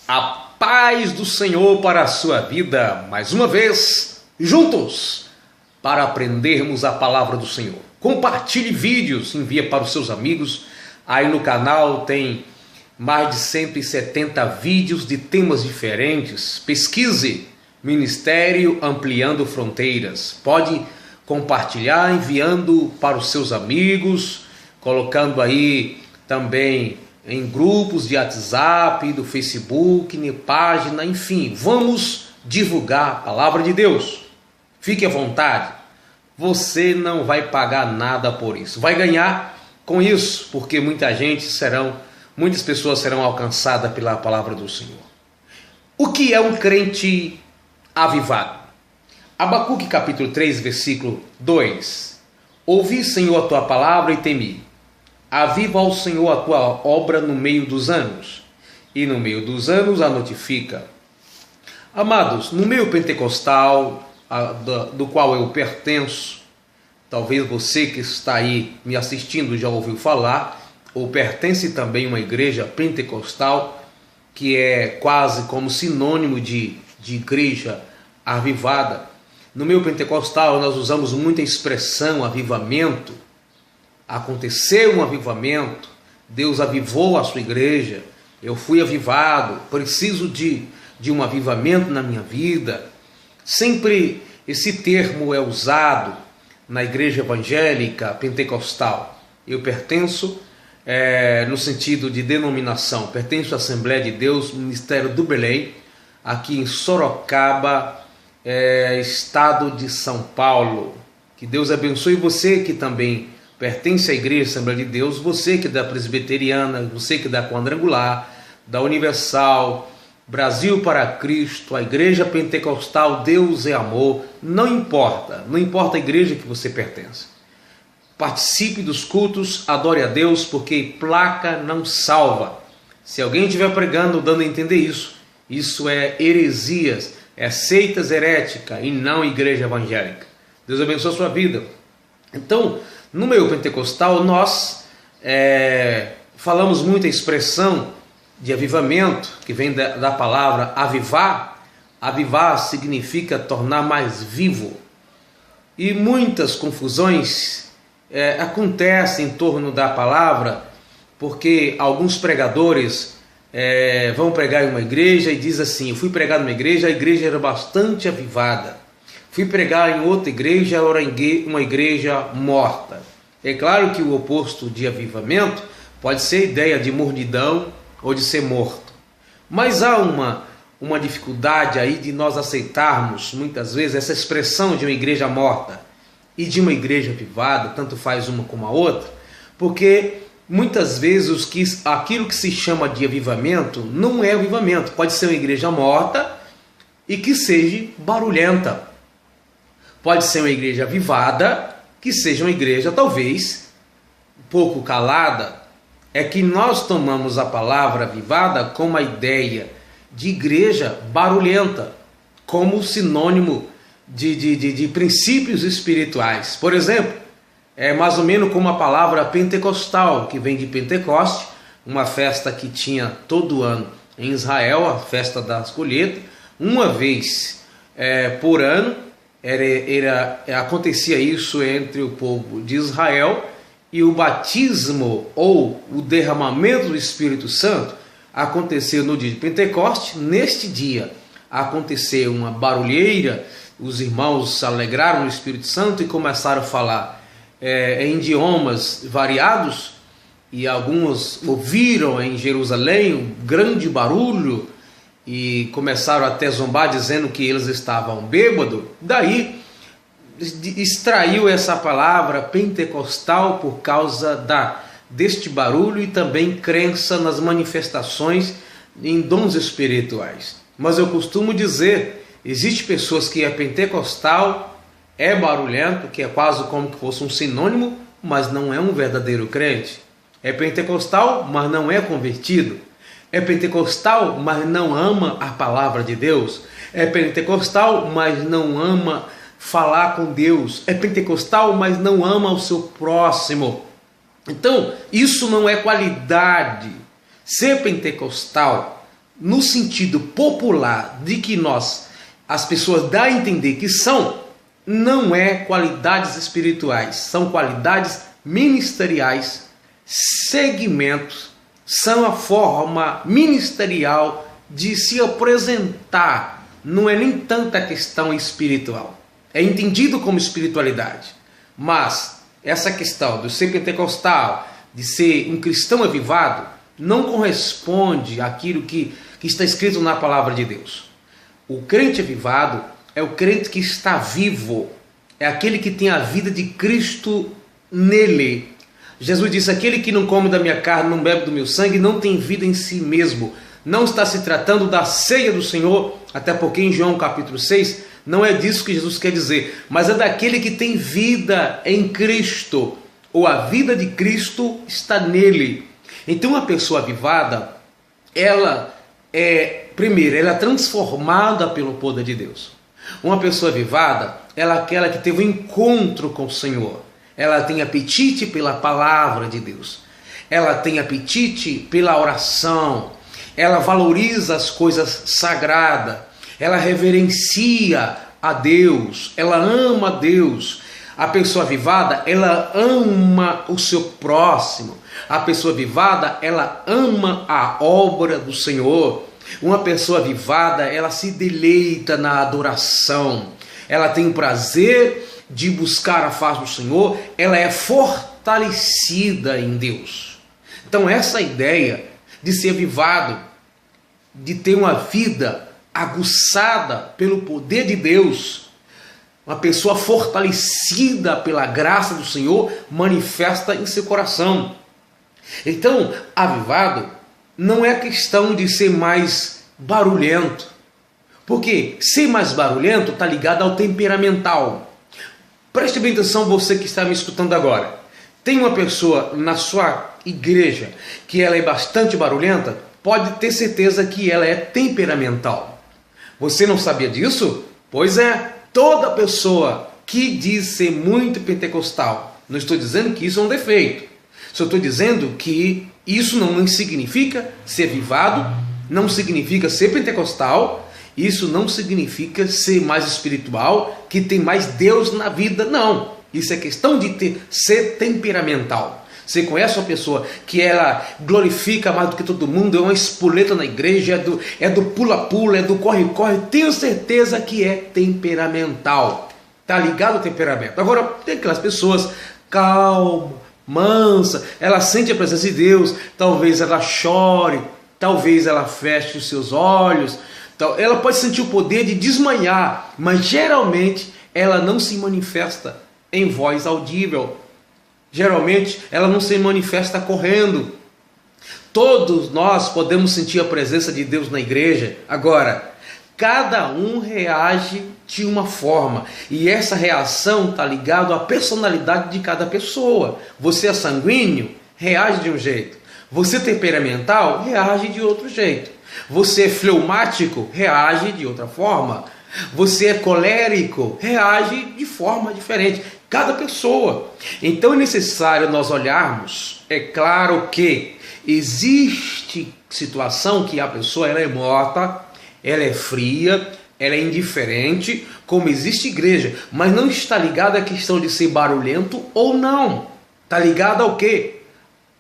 A paz do Senhor para a sua vida, mais uma vez, juntos, para aprendermos a palavra do Senhor. Compartilhe vídeos, envia para os seus amigos. Aí no canal tem mais de 170 vídeos de temas diferentes. Pesquise Ministério Ampliando Fronteiras. Pode compartilhar enviando para os seus amigos, colocando aí também em grupos de WhatsApp, do Facebook, na página, enfim, vamos divulgar a palavra de Deus. Fique à vontade, você não vai pagar nada por isso, vai ganhar com isso, porque muitas pessoas serão alcançadas pela palavra do Senhor. O que é um crente avivado? Abacuque capítulo 3, versículo 2. Ouvi, Senhor, a tua palavra e temi. Aviva ao Senhor a tua obra no meio dos anos, e no meio dos anos a notifica. Amados, no meio pentecostal, do qual eu pertenço, talvez você que está aí me assistindo já ouviu falar, ou pertence também a uma igreja pentecostal, que é quase como sinônimo de igreja avivada. No meio pentecostal nós usamos muita expressão avivamento. Aconteceu um avivamento, Deus avivou a sua igreja, eu fui avivado, preciso de um avivamento na minha vida. Sempre esse termo é usado na igreja evangélica pentecostal. Eu pertenço no sentido de denominação, pertenço à Assembleia de Deus, Ministério do Belém, aqui em Sorocaba, estado de São Paulo. Que Deus abençoe você que também pertence à Igreja Assembleia de Deus, você que é da Presbiteriana, você que é da Quadrangular, da Universal, Brasil para Cristo, a Igreja Pentecostal, Deus é amor, não importa a igreja que você pertence. Participe dos cultos, adore a Deus, porque placa não salva. Se alguém estiver pregando, dando a entender isso é heresias, é seitas heréticas e não igreja evangélica. Deus abençoe a sua vida. Então, no meio pentecostal, nós falamos muita expressão de avivamento, que vem da palavra avivar. Avivar significa tornar mais vivo. E muitas confusões acontecem em torno da palavra, porque alguns pregadores vão pregar em uma igreja e diz assim: eu fui pregar numa igreja, a igreja era bastante avivada. Fui pregar em outra igreja, era uma igreja morta. É claro que o oposto de avivamento pode ser a ideia de mornidão ou de ser morto. Mas há uma dificuldade aí de nós aceitarmos, muitas vezes, essa expressão de uma igreja morta e de uma igreja avivada, tanto faz uma como a outra, porque muitas vezes aquilo que se chama de avivamento não é avivamento. Pode ser uma igreja morta e que seja barulhenta. Pode ser uma igreja avivada, que seja uma igreja talvez um pouco calada. É que nós tomamos a palavra avivada como a ideia de igreja barulhenta, como sinônimo de princípios espirituais. Por exemplo, é mais ou menos como a palavra pentecostal, que vem de Pentecoste, uma festa que tinha todo ano em Israel, a festa das colheitas, uma vez por ano. Acontecia isso entre o povo de Israel, e o batismo ou o derramamento do Espírito Santo aconteceu no dia de Pentecoste. Neste dia aconteceu uma barulheira, os irmãos se alegraram no Espírito Santo e começaram a falar em idiomas variados, e alguns ouviram em Jerusalém um grande barulho e começaram até zombar, dizendo que eles estavam bêbados. Daí extraiu essa palavra pentecostal por causa deste barulho e também crença nas manifestações em dons espirituais. Mas eu costumo dizer, existe pessoas que é pentecostal, é barulhento, que é quase como que fosse um sinônimo, mas não é um verdadeiro crente. É pentecostal, mas não é convertido. É pentecostal, mas não ama a palavra de Deus. É pentecostal, mas não ama falar com Deus. É pentecostal, mas não ama o seu próximo. Então, isso não é qualidade. Ser pentecostal no sentido popular de que as pessoas dão a entender que são, não é qualidades espirituais, são qualidades ministeriais, segmentos, são a forma ministerial de se apresentar, não é nem tanta questão espiritual, é entendido como espiritualidade, mas essa questão de ser pentecostal, de ser um cristão avivado, não corresponde àquilo que está escrito na palavra de Deus. O crente avivado é o crente que está vivo, é aquele que tem a vida de Cristo nele. Jesus disse: aquele que não come da minha carne, não bebe do meu sangue, não tem vida em si mesmo. Não está se tratando da ceia do Senhor, até porque em João capítulo 6, não é disso que Jesus quer dizer, mas é daquele que tem vida em Cristo, ou a vida de Cristo está nele. Então a pessoa avivada, ela ela é transformada pelo poder de Deus. Uma pessoa avivada, ela é aquela que teve um encontro com o Senhor. Ela tem apetite pela palavra de Deus. Ela tem apetite pela oração. Ela valoriza as coisas sagradas. Ela reverencia a Deus. Ela ama a Deus. A pessoa avivada, ela ama o seu próximo. A pessoa avivada, ela ama a obra do Senhor. Uma pessoa avivada, ela se deleita na adoração. Ela tem o prazer de buscar a face do Senhor. Ela é fortalecida em Deus. Então essa ideia de ser avivado, de ter uma vida aguçada pelo poder de Deus, uma pessoa fortalecida pela graça do Senhor, manifesta em seu coração. Então, avivado não é questão de ser mais barulhento, porque ser mais barulhento está ligado ao temperamental. Preste bem atenção, você que está me escutando agora. Tem uma pessoa na sua igreja que ela é bastante barulhenta, pode ter certeza que ela é temperamental. Você não sabia disso? Pois é, toda pessoa que diz ser muito pentecostal, não estou dizendo que isso é um defeito, só estou dizendo que isso não significa ser avivado, não significa ser pentecostal, isso não significa ser mais espiritual, que tem mais Deus na vida, não. Isso é questão de ser temperamental. Você conhece uma pessoa que ela glorifica mais do que todo mundo, é uma espoleta na igreja, é do pula-pula, é do corre-corre, tenho certeza que é temperamental. Está ligado ao temperamento. Agora, tem aquelas pessoas calma, mansa, ela sente a presença de Deus, talvez ela chore, talvez ela feche os seus olhos, ela pode sentir o poder de desmanhar, mas geralmente ela não se manifesta em voz audível. Geralmente ela não se manifesta correndo. Todos nós podemos sentir a presença de Deus na igreja. Agora, cada um reage de uma forma, e essa reação está ligada à personalidade de cada pessoa. Você é sanguíneo, reage de um jeito. Você é temperamental, reage de outro jeito. Você é fleumático, reage de outra forma. Você é colérico, reage de forma diferente. Cada pessoa. Então é necessário nós olharmos. É claro que existe situação que a pessoa ela é morta, ela é fria, ela é indiferente, como existe igreja, mas não está ligada à questão de ser barulhento ou não. Está ligada ao quê?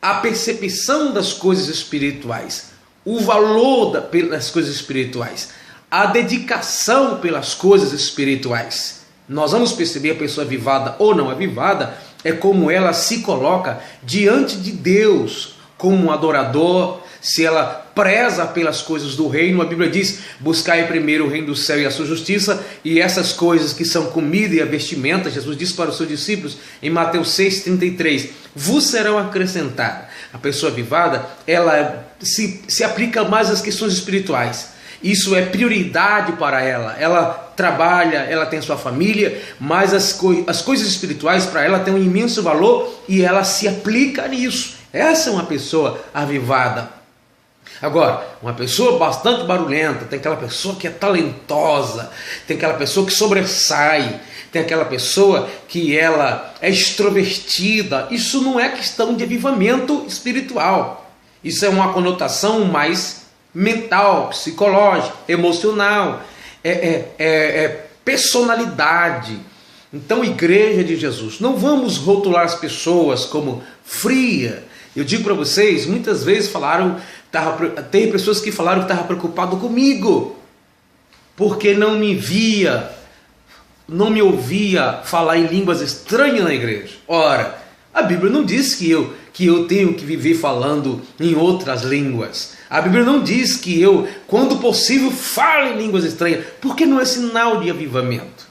A percepção das coisas espirituais, o valor das coisas espirituais, a dedicação pelas coisas espirituais. Nós vamos perceber a pessoa avivada ou não avivada, é como ela se coloca diante de Deus como um adorador, se ela preza pelas coisas do reino. A Bíblia diz: buscai primeiro o reino do céu e a sua justiça, e essas coisas que são comida e a vestimenta, Jesus disse para os seus discípulos em Mateus 6,33, vos serão acrescentadas. A pessoa avivada, ela se aplica mais às questões espirituais. Isso é prioridade para ela. Ela trabalha, ela tem sua família, mas as coisas espirituais para ela têm um imenso valor e ela se aplica nisso. Essa é uma pessoa avivada. Agora, uma pessoa bastante barulhenta, tem aquela pessoa que é talentosa, tem aquela pessoa que sobressai, tem aquela pessoa que ela é extrovertida. Isso não é questão de avivamento espiritual. Isso é uma conotação mais mental, psicológica, emocional, personalidade. Então, Igreja de Jesus, não vamos rotular as pessoas como fria. Eu digo para vocês, muitas vezes tem pessoas que falaram que estavam preocupadas comigo, porque não me via, não me ouvia falar em línguas estranhas na igreja. Ora, a Bíblia não diz que eu tenho que viver falando em outras línguas. A Bíblia não diz que eu, quando possível, fale em línguas estranhas, porque não é sinal de avivamento,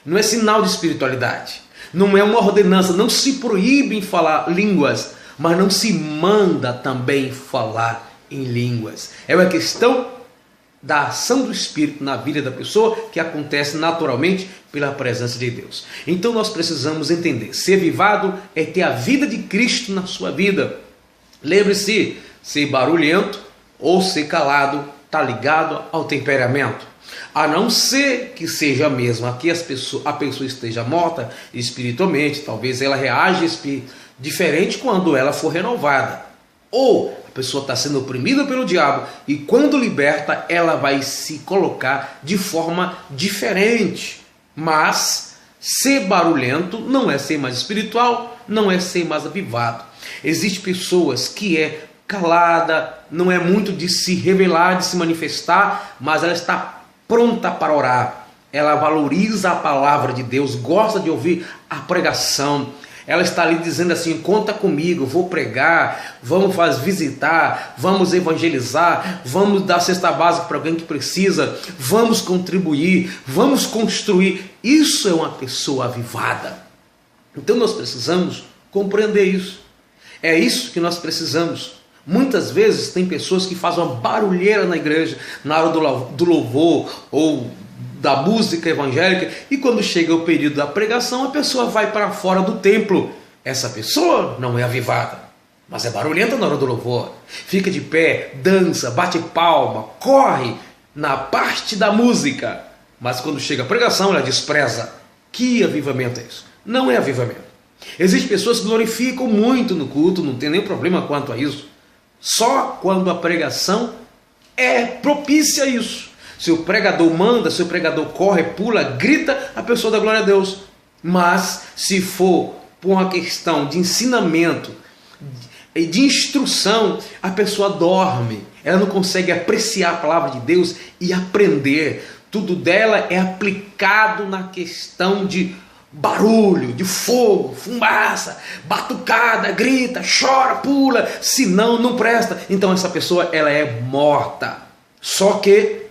não é sinal de espiritualidade, não é uma ordenança. Não se proíbe em falar línguas, mas não se manda também falar em línguas. É uma questão da ação do Espírito na vida da pessoa, que acontece naturalmente pela presença de Deus. Então nós precisamos entender, ser avivado é ter a vida de Cristo na sua vida. Lembre-se, ser barulhento ou ser calado está ligado ao temperamento. A não ser que seja mesmo aqui a pessoa esteja morta espiritualmente, talvez ela reaja diferente quando ela for renovada. Ou a pessoa está sendo oprimida pelo diabo e quando liberta ela vai se colocar de forma diferente. Mas ser barulhento não é ser mais espiritual, não é ser mais avivado. Existem pessoas que é calada, não é muito de se revelar, de se manifestar, mas ela está pronta para orar. Ela valoriza a palavra de Deus, gosta de ouvir a pregação. Ela está ali dizendo assim: conta comigo, vou pregar, vamos visitar, vamos evangelizar, vamos dar cesta básica para alguém que precisa, vamos contribuir, vamos construir. Isso é uma pessoa avivada. Então nós precisamos compreender isso. É isso que nós precisamos. Muitas vezes tem pessoas que fazem uma barulheira na igreja, na hora do louvor ou da música evangélica, e quando chega o período da pregação, a pessoa vai para fora do templo. Essa pessoa não é avivada, mas é barulhenta na hora do louvor. Fica de pé, dança, bate palma, corre na parte da música, mas quando chega a pregação ela despreza. Que avivamento é isso? Não é avivamento. Existem pessoas que glorificam muito no culto, não tem nenhum problema quanto a isso. Só quando a pregação é propícia a isso. Se o pregador manda, se o pregador corre, pula, grita, a pessoa dá glória a Deus. Mas se for por uma questão de ensinamento, de instrução, a pessoa dorme. Ela não consegue apreciar a palavra de Deus e aprender. Tudo dela é aplicado na questão de barulho, de fogo, fumaça, batucada, grita, chora, pula, senão não presta. Então essa pessoa ela é morta. Só que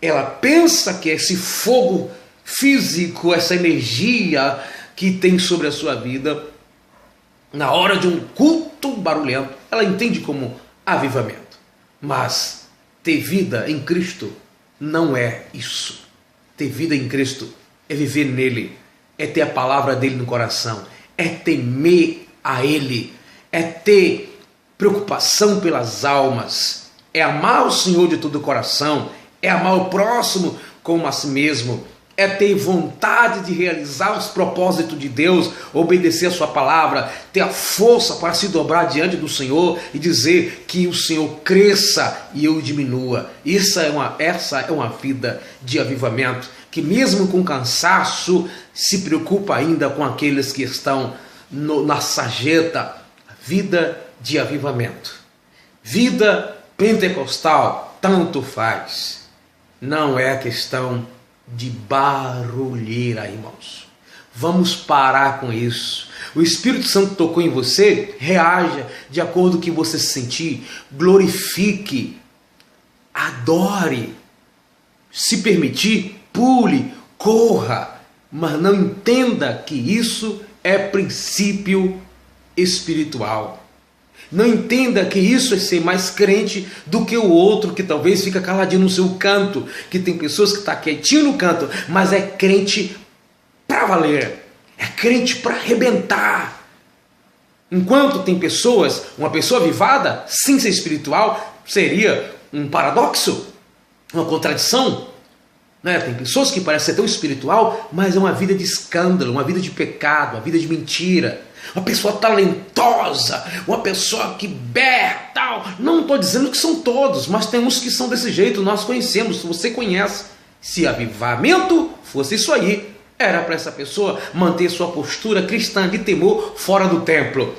ela pensa que esse fogo físico, essa energia que tem sobre a sua vida, na hora de um culto barulhento, ela entende como avivamento. Mas ter vida em Cristo não é isso. Ter vida em Cristo é viver nele, é ter a palavra dele no coração, é temer a ele, é ter preocupação pelas almas, é amar o Senhor de todo o coração, é amar o próximo como a si mesmo, é ter vontade de realizar os propósitos de Deus, obedecer a sua palavra, ter a força para se dobrar diante do Senhor e dizer que o Senhor cresça e eu diminua. Essa é uma vida de avivamento, que mesmo com cansaço, se preocupa ainda com aqueles que estão na sarjeta. Vida de avivamento. Vida pentecostal, tanto faz. Não é questão de barulheira, irmãos. Vamos parar com isso. O Espírito Santo tocou em você, reaja de acordo com o que você se sentir, glorifique, adore, se permitir, pule, corra, mas não entenda que isso é princípio espiritual. Não entenda que isso é ser mais crente do que o outro que talvez fica caladinho no seu canto, que tem pessoas que estão quietinho no canto, mas é crente para valer, é crente para arrebentar. Enquanto tem pessoas, uma pessoa avivada, sem ser espiritual, seria um paradoxo, uma contradição. Tem pessoas que parecem ser tão espiritual, mas é uma vida de escândalo, uma vida de pecado, uma vida de mentira. uma pessoa talentosa, uma pessoa que berra, tal. Não estou dizendo que são todos, mas tem uns que são desse jeito, nós conhecemos, você conhece. Se avivamento fosse isso aí, era para essa pessoa manter sua postura cristã de temor fora do templo.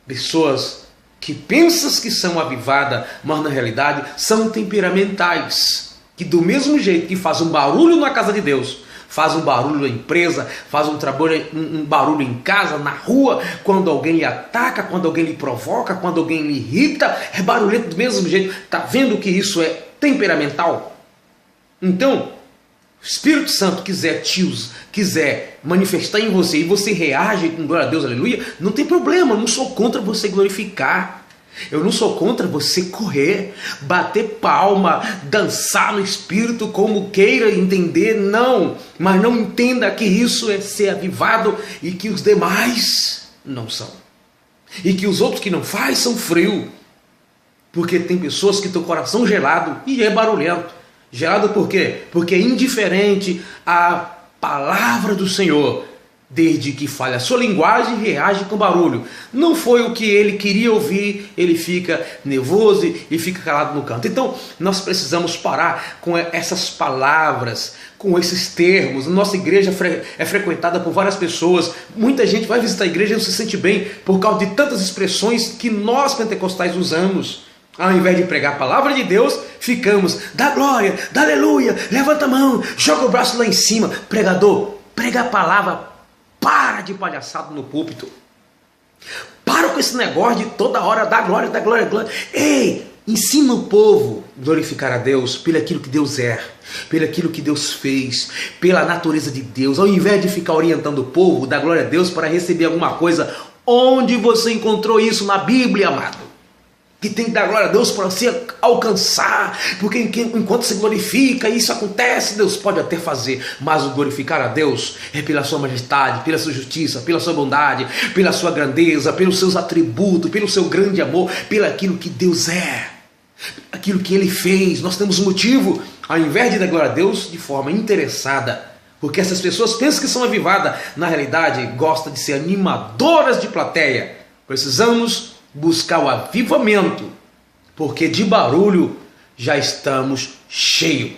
Pessoas que pensam que são avivadas, mas na realidade são temperamentais, que do mesmo jeito que faz um barulho na casa de Deus, faz um barulho na empresa, faz um barulho em casa, na rua, quando alguém lhe ataca, quando alguém lhe provoca, quando alguém lhe irrita, é barulhento do mesmo jeito. Está vendo que isso é temperamental? Então, o Espírito Santo quiser manifestar em você e você reage com glória a Deus, aleluia, não tem problema, eu não sou contra você glorificar. Eu não sou contra você correr, bater palma, dançar no Espírito como queira entender, não. Mas não entenda que isso é ser avivado e que os demais não são. E que os outros que não faz são frios. Porque tem pessoas que têm o coração gelado e é barulhento. Gelado por quê? Porque é indiferente à palavra do Senhor. Desde que fale a sua linguagem, reage com barulho. Não foi o que ele queria ouvir, ele fica nervoso e fica calado no canto. Então, nós precisamos parar com essas palavras, com esses termos. Nossa igreja é frequentada por várias pessoas. Muita gente vai visitar a igreja e não se sente bem por causa de tantas expressões que nós pentecostais usamos. Ao invés de pregar a palavra de Deus, ficamos, dá glória, dá aleluia, levanta a mão, joga o braço lá em cima. Pregador, prega a palavra. Para de palhaçada no púlpito. Para com esse negócio de toda hora dar glória, dar glória, glória. Ei, ensina o povo a glorificar a Deus pelo aquilo que Deus é, pelo aquilo que Deus fez, pela natureza de Deus. Ao invés de ficar orientando o povo, dar glória a Deus para receber alguma coisa. Onde você encontrou isso na Bíblia, amado? Que tem que dar glória a Deus para você alcançar, porque enquanto você glorifica, isso acontece, Deus pode até fazer, mas o glorificar a Deus é pela sua majestade, pela sua justiça, pela sua bondade, pela sua grandeza, pelos seus atributos, pelo seu grande amor, pelo aquilo que Deus é, aquilo que Ele fez. Nós temos motivo, ao invés de dar glória a Deus de forma interessada, porque essas pessoas pensam que são avivadas, na realidade gostam de ser animadoras de plateia. Precisamos buscar o avivamento, porque de barulho já estamos cheios.